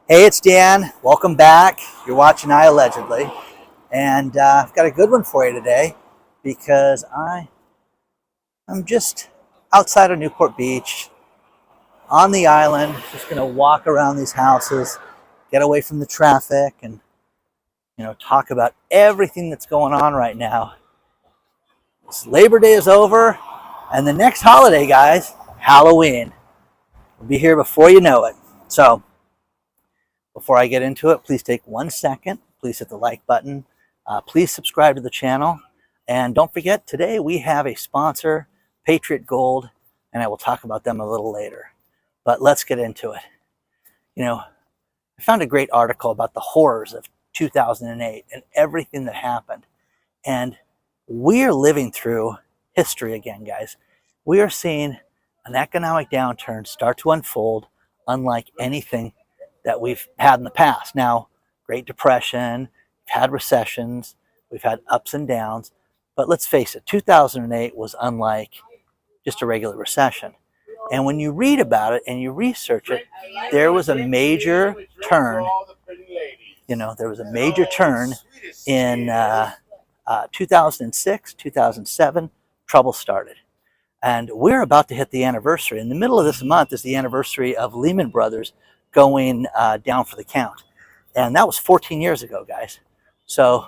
Hey, it's Dan. Welcome back. You're watching iAllegedly. And I've got a good one for you today because I'm just outside of Newport Beach on the island, just going to walk around these houses, get away from the traffic, and talk about everything that's going on right now. This Labor Day is over, and the next holiday, guys, Halloween, will be here before you know it. So before I get into it, please take 1 second. Please hit the like button. Please subscribe to the channel. And don't forget, today we have a sponsor, Patriot Gold, and I will talk about them a little later. But let's get into it. I found a great article about the horrors of 2008 and everything that happened. And we're living through history again, guys. We are seeing an economic downturn start to unfold unlike anything that we've had in the past. Now, Great Depression, we've had recessions, we've had ups and downs, but let's face it, 2008 was unlike just a regular recession. And when you read about it and you research it, there was a major turn. There was a major turn in 2006, 2007, trouble started. And we're about to hit the anniversary. In the middle of this month is the anniversary of Lehman Brothers going down for the count. And that was 14 years ago, guys. So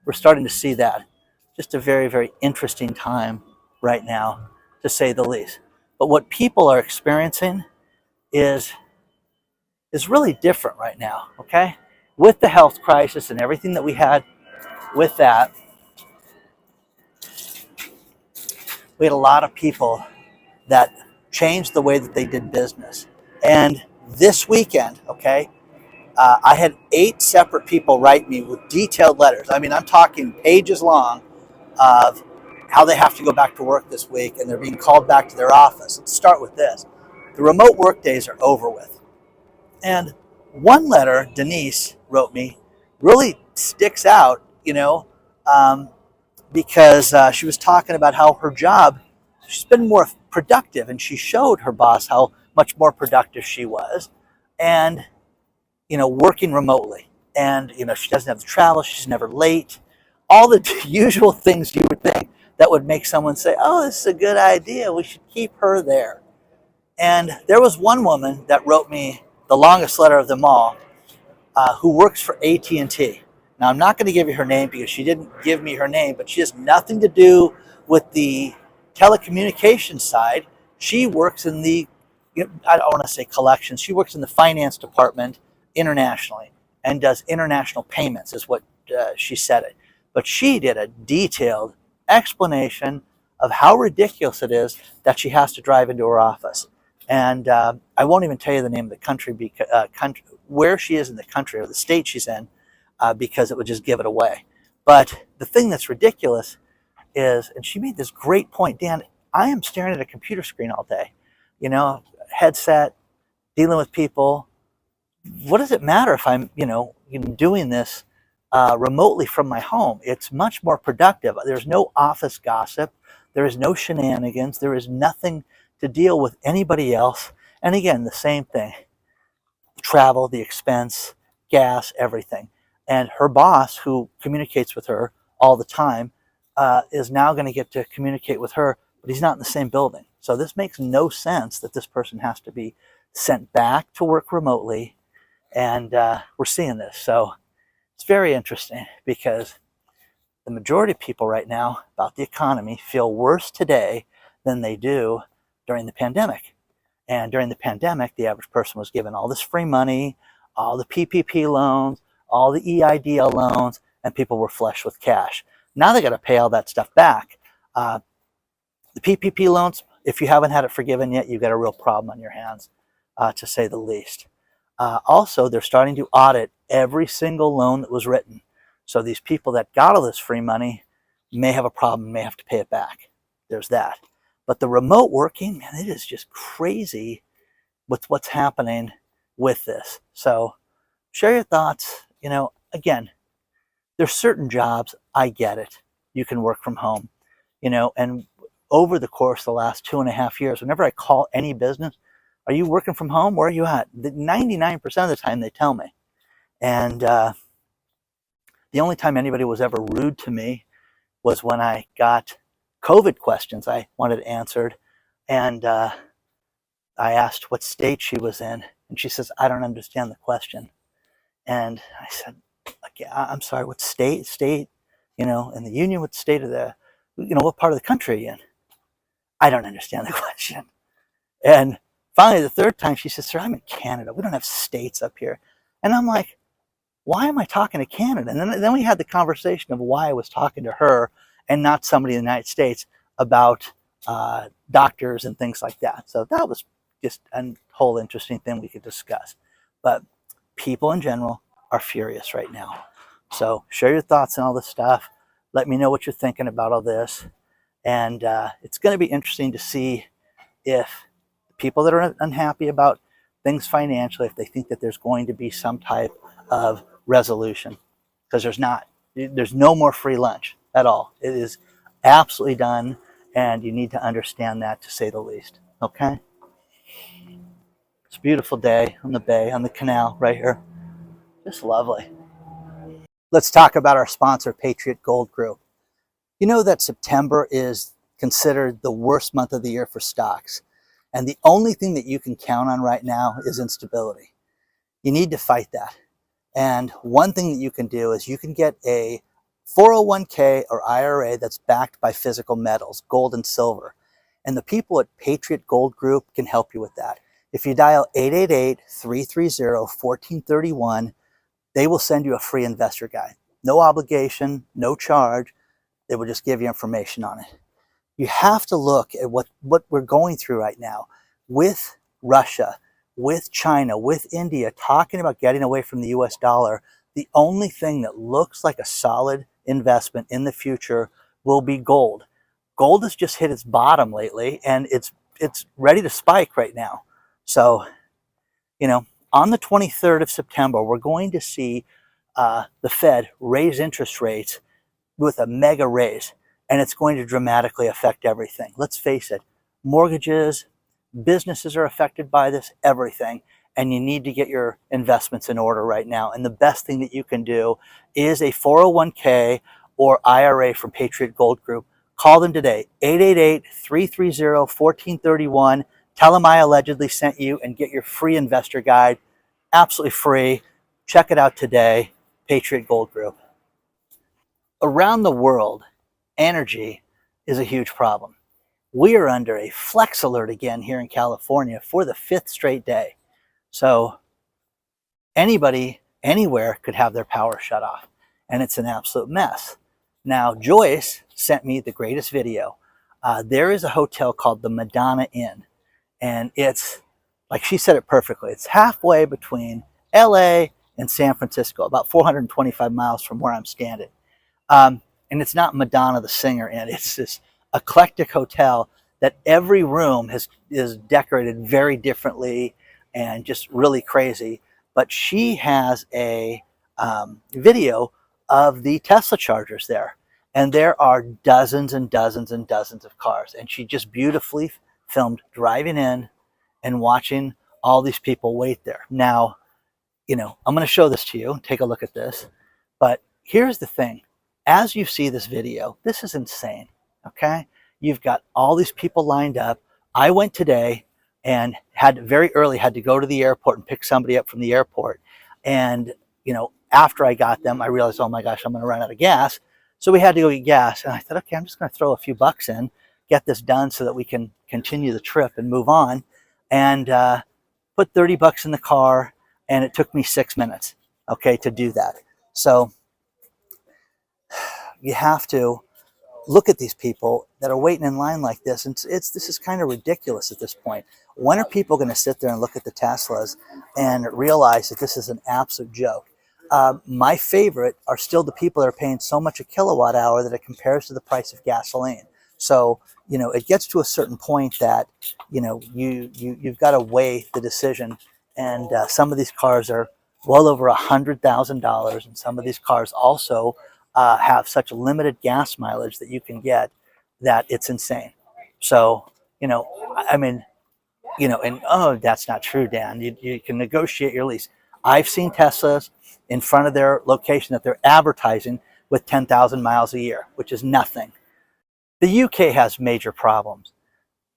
we're starting to see that. Just a very, very interesting time right now, to say the least. But what people are experiencing is really different right now, okay? With the health crisis and everything that we had with that, we had a lot of people that changed the way that they did business. And this weekend, okay, I had 8 separate people write me with detailed letters. I mean, I'm talking pages long of how they have to go back to work this week and they're being called back to their office. Let's start with this. The remote work days are over with. And one letter Denise wrote me really sticks out, because she was talking about how her job, she's been more productive, and she showed her boss how much more productive she was, and working remotely. And she doesn't have to travel, she's never late, all the usual things you would think that would make someone say, oh, this is a good idea, we should keep her there. And there was one woman that wrote me the longest letter of them all, who works for AT&T. Now, I'm not going to give you her name because she didn't give me her name, but she has nothing to do with the telecommunications side. She works in the, I don't want to say collections, she works in the finance department internationally and does international payments, is what she said it. But she did a detailed explanation of how ridiculous it is that she has to drive into her office. And I won't even tell you the name of the country, where she is in the country or the state she's in, because it would just give it away. But the thing that's ridiculous is, and she made this great point, Dan, I am staring at a computer screen all day, headset, dealing with people. What does it matter if I'm, doing this remotely from my home? It's much more productive. There's no office gossip. There is no shenanigans. There is nothing to deal with anybody else. And again, the same thing. Travel, the expense, gas, everything. And her boss, who communicates with her all the time, is now going to get to communicate with her, but he's not in the same building. So this makes no sense that this person has to be sent back to work remotely. And we're seeing this. So it's very interesting because the majority of people right now about the economy feel worse today than they do during the pandemic. And during the pandemic, the average person was given all this free money, all the PPP loans, all the EIDL loans, and people were flush with cash. Now they got to pay all that stuff back. The PPP loans, if you haven't had it forgiven yet, you've got a real problem on your hands, to say the least. Also, they're starting to audit every single loan that was written. So these people that got all this free money may have a problem, may have to pay it back. There's that. But the remote working, man, it is just crazy with what's happening with this. So share your thoughts. Again, there's certain jobs, I get it. You can work from home, and over the course of the last 2.5 years, whenever I call any business, Are you working from home? Where are you at? 99% of the time they tell me. And the only time anybody was ever rude to me was when I got COVID questions I wanted answered. And I asked what state she was in. And she says, I don't understand the question. And I said, okay, I'm sorry, what state, in the union, what state of what part of the country are you in? I don't understand the question. And finally, the third time, she says, sir, I'm in Canada. We don't have states up here. And I'm like, why am I talking to Canada? And then we had the conversation of why I was talking to her and not somebody in the United States about doctors and things like that. So that was just a whole interesting thing we could discuss. But people in general are furious right now. So share your thoughts on all this stuff. Let me know what you're thinking about all this. And it's going to be interesting to see if people that are unhappy about things financially, if they think that there's going to be some type of resolution, because there's not. There's no more free lunch at all. It is absolutely done, and you need to understand that, to say the least. Okay? It's a beautiful day on the bay, on the canal right here. Just lovely. Let's talk about our sponsor, Patriot Gold Group. You know that September is considered the worst month of the year for stocks. And the only thing that you can count on right now is instability. You need to fight that. And one thing that you can do is you can get a 401k or IRA that's backed by physical metals, gold and silver. And the people at Patriot Gold Group can help you with that. If you dial 888-330-1431, they will send you a free investor guide. No obligation, no charge. They will just give you information on it. You have to look at what we're going through right now with Russia, with China, with India, talking about getting away from the US dollar. The only thing that looks like a solid investment in the future will be gold. Gold has just hit its bottom lately, and it's ready to spike right now. So, on the 23rd of September, we're going to see the Fed raise interest rates with a mega raise, and it's going to dramatically affect everything. Let's face it, mortgages, businesses are affected by this, everything, and you need to get your investments in order right now. And the best thing that you can do is a 401k or IRA from Patriot Gold Group. Call them today, 888-330-1431. Tell them I allegedly sent you and get your free investor guide, absolutely free. Check it out today, Patriot Gold Group. Around the world, energy is a huge problem. We are under a flex alert again here in California for the 5th straight day. So anybody, anywhere could have their power shut off, and it's an absolute mess. Now, Joyce sent me the greatest video. There is a hotel called the Madonna Inn, and it's, like she said it perfectly, it's halfway between LA and San Francisco, about 425 miles from where I'm standing. And it's not Madonna the singer in. It's this eclectic hotel that every room is decorated very differently and just really crazy. But she has a video of the Tesla chargers there. And there are dozens and dozens and dozens of cars. And she just beautifully filmed driving in and watching all these people wait there. Now, I'm going to show this to you. Take a look at this. But here's the thing. As you see this video, this is insane, okay? You've got all these people lined up. I went today and very early had to go to the airport and pick somebody up from the airport. And, after I got them, I realized, oh my gosh, I'm going to run out of gas. So we had to go get gas. And I thought, okay, I'm just going to throw a few bucks in, get this done so that we can continue the trip and move on. And put 30 bucks in the car. And it took me 6 minutes, okay, to do that. So you have to look at these people that are waiting in line like this. And this is kind of ridiculous at this point. When are people going to sit there and look at the Teslas and realize that this is an absolute joke? My favorite are still the people that are paying so much a kilowatt hour that it compares to the price of gasoline. So, it gets to a certain point that, you've got to weigh the decision. And some of these cars are well over $100,000. And some of these cars also have such limited gas mileage that you can get that it's insane. So, And oh, that's not true, Dan. You can negotiate your lease. I've seen Teslas in front of their location that they're advertising with 10,000 miles a year, which is nothing. The UK has major problems.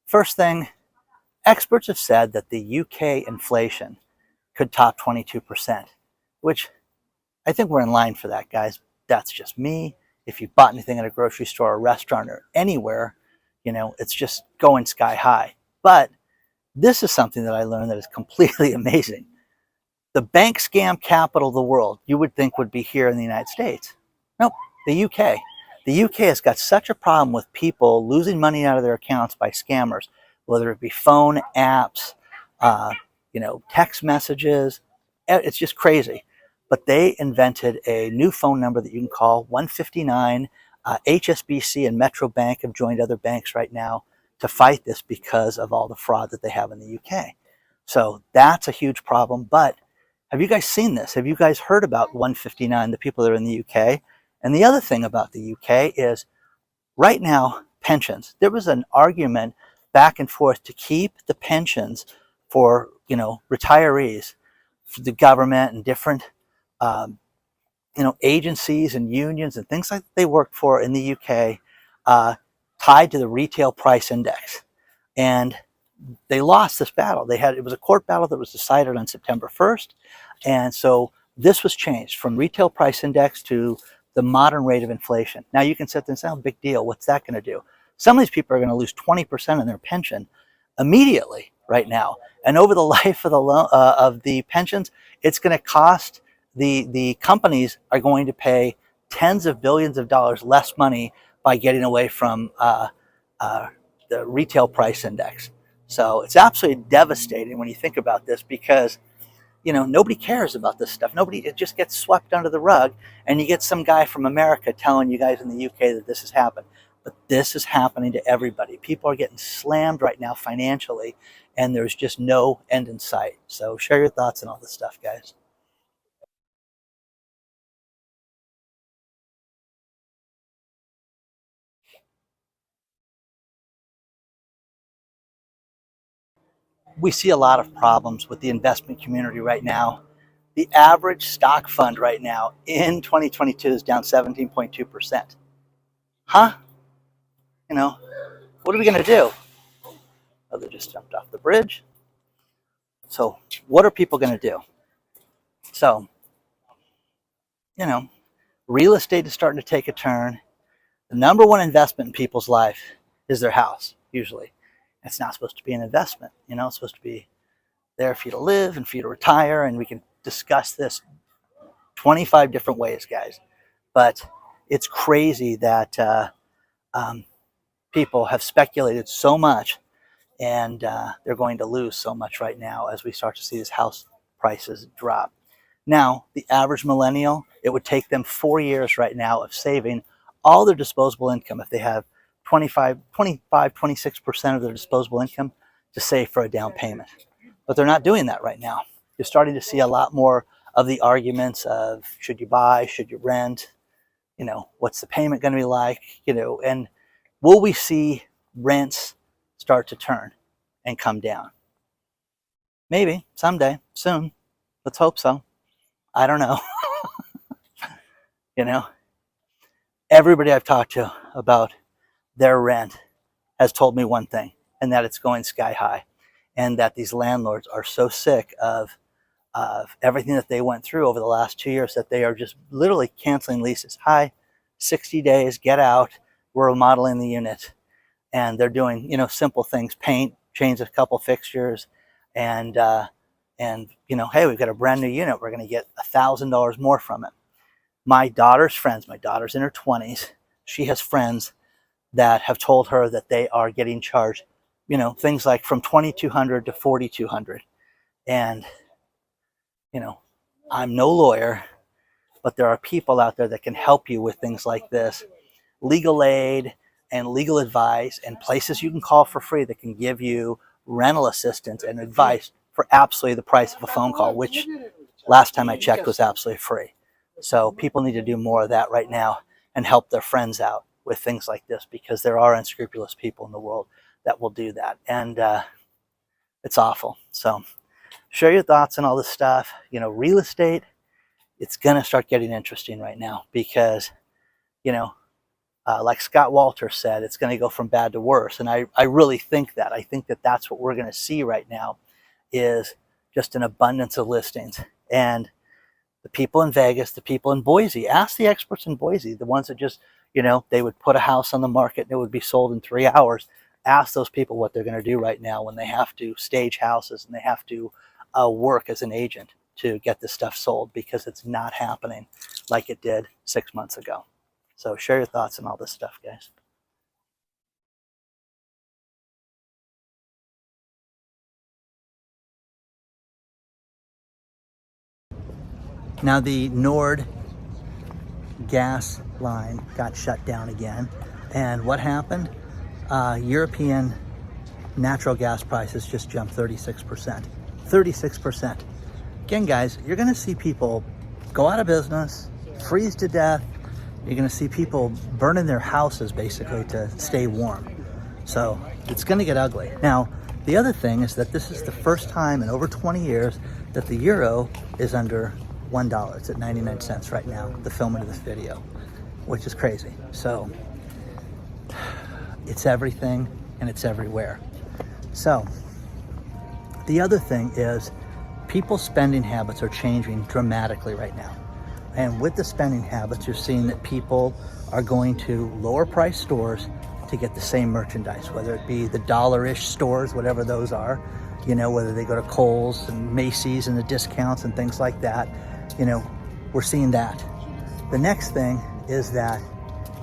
First thing, experts have said that the UK inflation could top 22%, which I think we're in line for that, guys. That's just me. If you bought anything at a grocery store or restaurant or anywhere, it's just going sky high. But this is something that I learned that is completely amazing. The bank scam capital of the world, you would think would be here in the United States. Nope, the UK. The UK has got such a problem with people losing money out of their accounts by scammers, whether it be phone apps, text messages. It's just crazy. But they invented a new phone number that you can call, 159. HSBC and Metro Bank have joined other banks right now to fight this because of all the fraud that they have in the UK. So that's a huge problem. But have you guys seen this? Have you guys heard about 159, the people that are in the UK? And the other thing about the UK is right now, pensions. There was an argument back and forth to keep the pensions for, retirees, for the government and different, agencies and unions and things like that they work for in the UK, tied to the retail price index. And they lost this battle. It was a court battle that was decided on September 1st. And so this was changed from retail price index to the modern rate of inflation. Now you can sit there and say, oh, big deal. What's that going to do? Some of these people are going to lose 20% of their pension immediately right now. And over the life of the pensions, it's going to cost the companies are going to pay tens of billions of dollars less money by getting away from the retail price index. So it's absolutely devastating when you think about this because, nobody cares about this stuff. It just gets swept under the rug, and you get some guy from America telling you guys in the UK that this has happened. But this is happening to everybody. People are getting slammed right now financially, and there's just no end in sight. So share your thoughts on all this stuff, guys. We see a lot of problems with the investment community right now. The average stock fund right now in 2022 is down 17.2%. Huh? What are we going to do? Oh, they just jumped off the bridge. So what are people going to do? So, real estate is starting to take a turn. The number one investment in people's life is their house, usually. It's not supposed to be an investment. It's supposed to be there for you to live and for you to retire. And we can discuss this 25 different ways, guys. But it's crazy that people have speculated so much, and they're going to lose so much right now as we start to see these house prices drop. Now, the average millennial, it would take them 4 years right now of saving all their disposable income if they have 26% of their disposable income to save for a down payment. But they're not doing that right now. You're starting to see a lot more of the arguments of should you buy, should you rent, what's the payment going to be like, and will we see rents start to turn and come down? Maybe someday, soon. Let's hope so. I don't know. Everybody I've talked to about their rent has told me one thing, and that it's going sky high, and that these landlords are so sick of everything that they went through over the last 2 years that they are just literally canceling leases. Hi, 60 days, get out. We're remodeling the unit. And they're doing, simple things, paint, change a couple fixtures, and hey, we've got a brand new unit. We're going to get $1,000 more from it. My daughter's in her 20s. She has friends that have told her that they are getting charged, things like from $2,200 to $4,200. And, I'm no lawyer, but there are people out there that can help you with things like this. Legal aid and legal advice and places you can call for free that can give you rental assistance and advice for absolutely the price of a phone call, which last time I checked was absolutely free. So people need to do more of that right now and help their friends out with things like this, because there are unscrupulous people in the world that will do that. And It's awful. So share your thoughts on all this stuff. You know, real estate, it's going to start getting interesting right now because, you know, like Scott Walter said, it's going to go from bad to worse. And I really think that. I think that that's what we're going to see right now is just an abundance of listings. And the people in Vegas, the people in Boise, ask the experts in Boise, the ones that just, you know, they would put a house on the market and it would be sold in 3 hours. Ask those people what they're going to do right now when they have to stage houses and they have to work as an agent to get this stuff sold, because it's not happening like it did 6 months ago. So share your thoughts on all this stuff, guys. Now the Nord gas line got shut down again. And what happened? European natural gas prices just jumped 36%. 36%. Again, guys, you're going to see people go out of business, freeze to death. You're going to see people burning their houses basically to stay warm. So it's going to get ugly. Now, the other thing is that this is the first time in over 20 years that the euro is under $1. It's at 99 cents right now, the filming of this video, which is crazy. So it's everything and it's everywhere. So the other thing is people's spending habits are changing dramatically right now. And with the spending habits, you're seeing that people are going to lower price stores to get the same merchandise, whether it be the dollar-ish stores, whatever those are, you know, whether they go to Kohl's and Macy's and the discounts and things like that. You know, we're seeing that. The next thing is that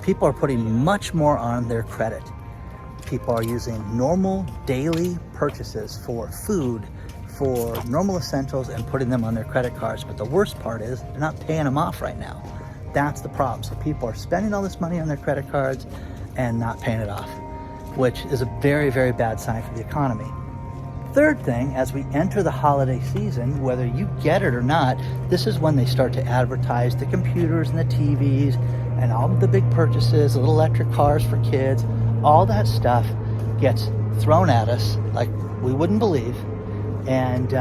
people are putting much more on their credit. People are using normal daily purchases for food, for normal essentials, and putting them on their credit cards. But the worst part is they're not paying them off right now. That's the problem. So people are spending all this money on their credit cards and not paying it off, which is a very, very bad sign for the economy. Third thing, as we enter the holiday season, whether you get it or not, this is when they start to advertise the computers and the TVs and all of the big purchases, little electric cars for kids. All that stuff gets thrown at us like we wouldn't believe. And,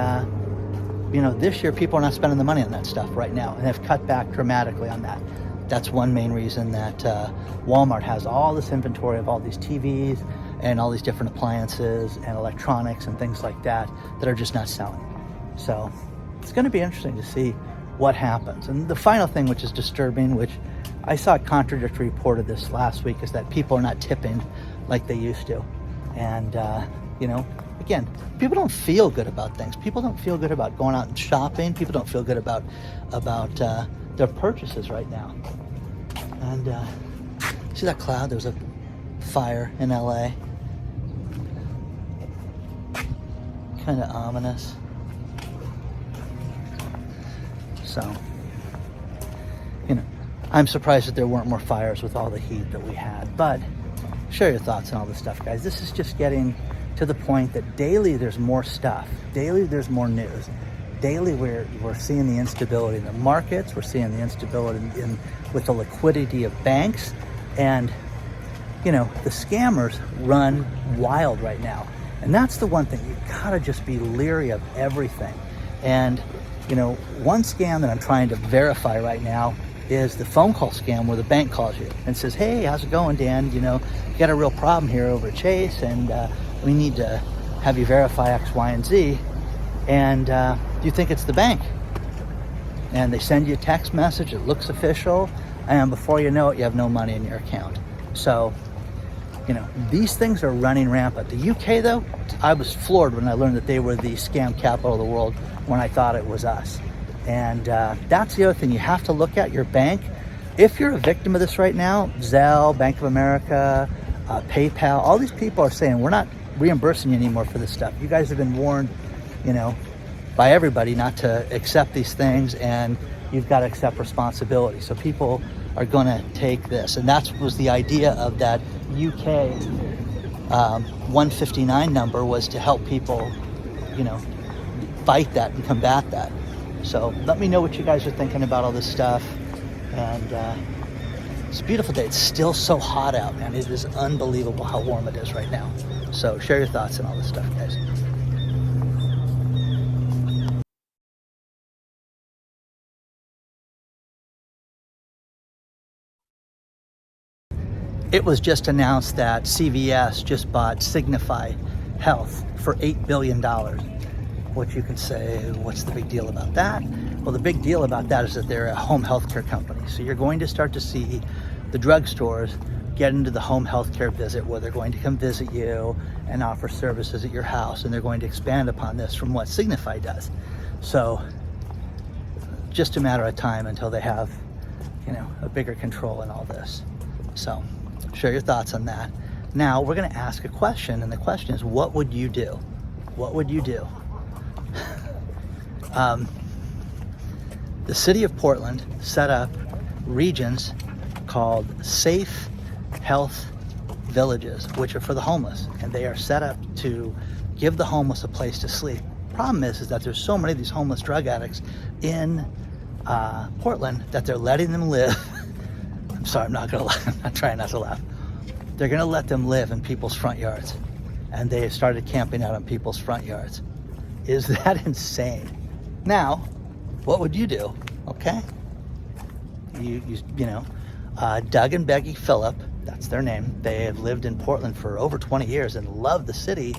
you know, this year people are not spending the money on that stuff right now, and they've cut back dramatically on that. That's one main reason that Walmart has all this inventory of all these TVs and all these different appliances and electronics and things like that that are just not selling. So it's going to be interesting to see what happens. And the final thing, which is disturbing, which I saw a contradictory report of this last week, is that people are not tipping like they used to. And, you know, again, people don't feel good about things. People don't feel good about going out and shopping. People don't feel good about their purchases right now. And see that cloud? There's a fire in LA. Kind of ominous. So, you know, I'm surprised that there weren't more fires with all the heat that we had. But share your thoughts on all this stuff, guys. This is just getting to the point that daily there's more stuff. Daily there's more news. Daily we're seeing the instability in the markets. We're seeing the instability with the liquidity of banks. And, you know, the scammers run wild right now. And that's the one thing. You've got to just be leery of everything. And, you know, one scam that I'm trying to verify right now is the phone call scam where the bank calls you and says, hey, how's it going, Dan? You know, you got a real problem here over at Chase, and we need to have you verify X, Y, and Z. And you think it's the bank. And they send you a text message, it looks official, and before you know it, you have no money in your account. So, you know, these things are running rampant. The UK, though, I was floored when I learned that they were the scam capital of the world when I thought it was us. And that's the other thing. You have to look at your bank. If you're a victim of this right now, Zelle, Bank of America, PayPal, all these people are saying, we're not reimbursing you anymore for this stuff. You guys have been warned, you know, by everybody not to accept these things, and you've got to accept responsibility. So people are going to take this. And that was the idea of that UK 159 number, was to help people, you know, fight that and combat that. So let me know what you guys are thinking about all this stuff. And it's a beautiful day. It's still so hot out, man. It is unbelievable how warm it is right now. So share your thoughts on all this stuff, guys. It was just announced that CVS just bought Signify Health for $8 billion. Which you can say, what's the big deal about that? Well, the big deal about that is that they're a home healthcare company. So you're going to start to see the drugstores get into the home healthcare visit, where they're going to come visit you and offer services at your house, and they're going to expand upon this from what Signify does. So just a matter of time until they have, a bigger control in all this. So share your thoughts on that. Now we're going to ask a question, and the question is, what would you do? What would you do? The city of Portland set up regions called Safe Health Villages, which are for the homeless, and they are set up to give the homeless a place to sleep. Problem is that there's so many of these homeless drug addicts in Portland that they're letting them live. I'm sorry, I'm not gonna laugh. I'm not trying not to laugh. They're gonna let them live in people's front yards, and they have started camping out on people's front yards. Is that insane? Now, what would you do? Okay, Doug and Becky Phillip, that's their name. They have lived in Portland for over 20 years and love the city,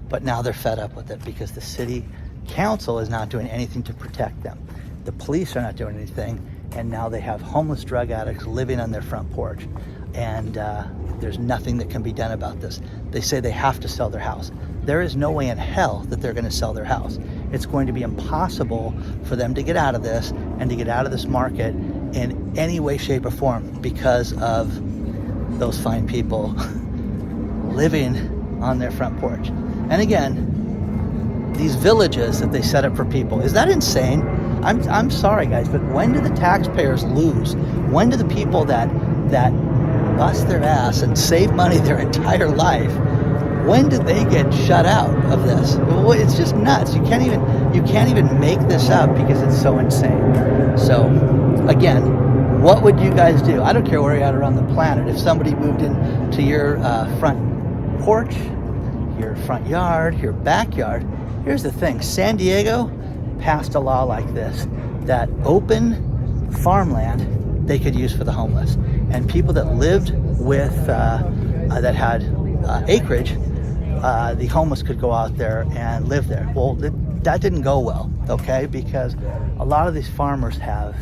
but now they're fed up with it because the city council is not doing anything to protect them. The police are not doing anything, and now they have homeless drug addicts living on their front porch, and there's nothing that can be done about this. They say they have to sell their house. There is no way in hell that they're going to sell their house. It's going to be impossible for them to get out of this and to get out of this market in any way, shape, or form because of those fine people living on their front porch. And again, these villages that they set up for people, is that insane? I'm sorry, guys, but when do the taxpayers lose? When do the people that bust their ass and save money their entire life, when do they get shut out of this? It's just nuts. You can't even make this up because it's so insane. So again, what would you guys do? I don't care where you're at around the planet. If somebody moved into your front porch, your front yard, your backyard, here's the thing. San Diego passed a law like this, that open farmland they could use for the homeless. And people that lived with, that had acreage, the homeless could go out there and live there. Well, that didn't go well, okay? Because a lot of these farmers have,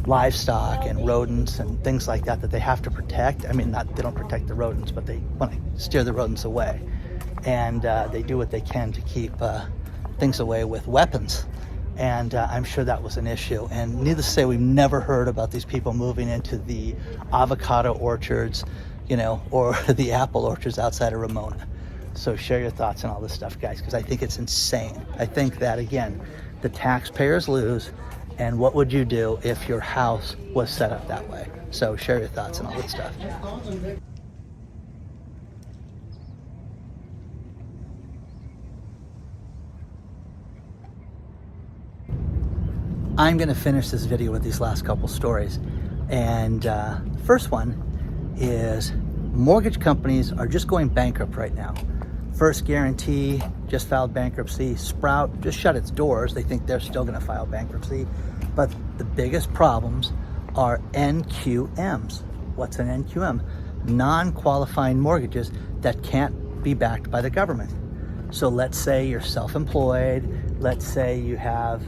livestock and rodents and things like that they have to protect. I mean, they don't protect the rodents, but they want to steer the rodents away. And they do what they can to keep things away with weapons. And I'm sure that was an issue. And needless to say, we've never heard about these people moving into the avocado orchards, or the apple orchards outside of Ramona. So share your thoughts on all this stuff, guys, because I think it's insane. I think that, again, the taxpayers lose. And what would you do if your house was set up that way? So share your thoughts on all this stuff. I'm going to finish this video with these last couple stories. And first one is mortgage companies are just going bankrupt right now. First Guarantee just filed bankruptcy. Sprout just shut its doors. They think they're still going to file bankruptcy. But the biggest problems are NQMs. What's an NQM? Non-qualifying mortgages that can't be backed by the government. So let's say you're self-employed. Let's say you have,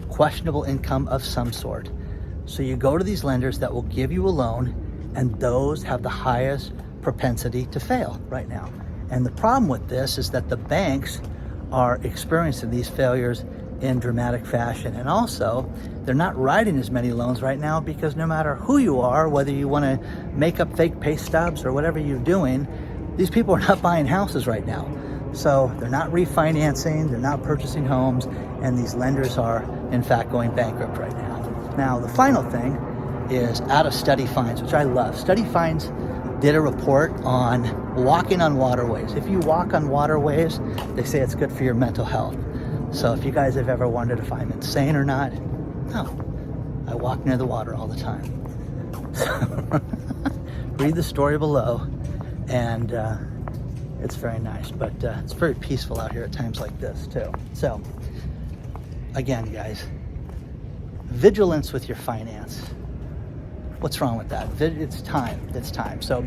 questionable income of some sort. So you go to these lenders that will give you a loan, and those have the highest propensity to fail right now. And the problem with this is that the banks are experiencing these failures in dramatic fashion. And also, they're not writing as many loans right now because no matter who you are, whether you want to make up fake pay stubs or whatever you're doing, these people are not buying houses right now. So they're not refinancing, they're not purchasing homes, and these lenders are, in fact, going bankrupt right now. Now, the final thing is out of Study Finds, which I love. Study Finds did a report on walking on waterways. If you walk on waterways, they say it's good for your mental health. So if you guys have ever wondered if I'm insane or not, no, I walk near the water all the time. So read the story below, and it's very nice, but it's very peaceful out here at times like this too. So again, guys, vigilance with your finance. What's wrong with that? It's time. It's time. So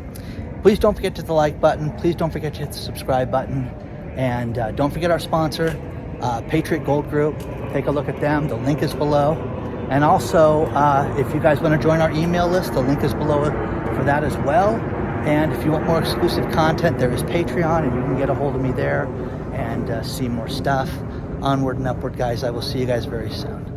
please don't forget to hit the like button. Please don't forget to hit the subscribe button. And don't forget our sponsor, Patriot Gold Group. Take a look at them. The link is below. And also, if you guys want to join our email list, the link is below for that as well. And if you want more exclusive content, there is Patreon, and you can get a hold of me there and see more stuff. Onward and upward, guys. I will see you guys very soon.